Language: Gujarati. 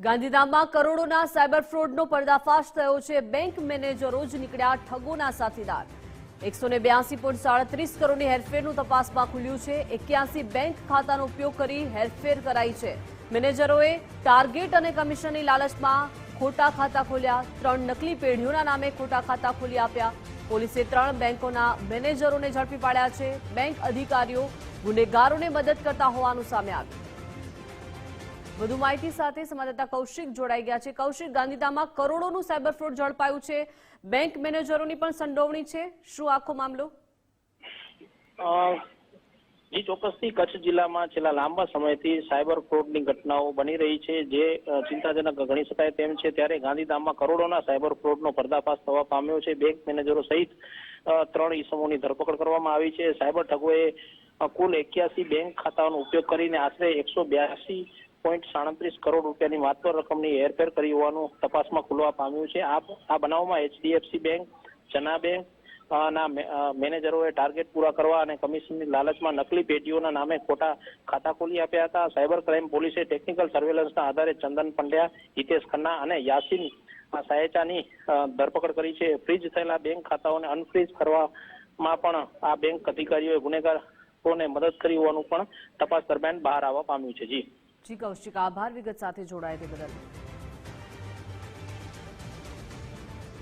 ગાંધીધામમાં કરોડોના સાયબર ફ્રોડનો પર્દાફાશ થયો છે। બેંક મેનેજરો જ નીકળ્યા ઠગોના સાથીદાર। 182.37 કરોડની હેરફેરનું તપાસમાં ખુલ્યું છે। 81 બેંક ખાતાનો ઉપયોગ કરી હેરફેર કરાઈ છે। મેનેજરોએ ટાર્ગેટ અને કમિશનની લાલચમાં ખોટા ખાતા ખોલ્યા। 3 નકલી પેઢીઓના નામે ખોટા ખાતા ખોલી આપ્યા। પોલીસે 3 બેંકોના મેનેજરોને ઝડપી પાડ્યા છે। બેંક અધિકારીઓ ગુનેગારોને મદદ કરતા હોવાનું સામે આવ્યું। વધુ માહિતી સાથે સંવાદદાતા કૌશિક જોડાઈ ગયા છે। કૌશિક, ગાંધીધામમાં કરોડોનું સાયબર ફ્રોડ ઝડપાયું છે। બેંક મેનેજરોની પણ સંડોવણી છે, શું આખો મામલો? જી ચોક્કસથી કચ્છ જિલ્લામાં છેલ્લા લાંબા સમયથી સાયબર ફ્રોડની ઘટનાઓ બની રહી છે, જે ચિંતાજનક ગણી શકાય તેમ છે। ત્યારે ગાંધીધામમાં કરોડોના સાયબર ફ્રોડનો પર્દાફાશ થવા પામ્યો છે। બેંક મેનેજરો સહિત 3 ઈસમોની ધરપકડ કરવામાં આવી છે। સાયબર ઠગોએ કુલ 81 બેંક ખાતાઓનો ઉપયોગ કરીને આશરે 182.37 કરોડ રૂપિયાની માત્ર રકમની હેરફેર કરી હોવાનું તપાસમાં ખુલવા પામ્યું છે। આ બનાવમાં HDFC બેંક, જના બેંક ના મેનેજરોએ ટાર્ગેટ પૂરા કરવા અને કમિશનની લાલચમાં નકલી પેઢીઓના નામે ખોટા ખાતા ખોલી આપ્યા હતા। સાયબર ક્રાઇમ પોલીસે ટેકનિકલ સર્વેલન્સના આધારે ચંદન પંડ્યા, હિતેશ ખન્ના અને યાસીન સાયેચાની ધરપકડ કરી છે। ફ્રીઝ થયેલા બેંક ખાતાઓને અનફ્રીઝ કરવામાં પણ આ બેંક અધિકારીઓએ ગુનેગારોને મદદ કરી હોવાનું પણ તપાસ દરમિયાન બહાર આવવા પામ્યું છે। જી કૌશિક, આભાર વિગત સાથે જોડાયા તે બદલ।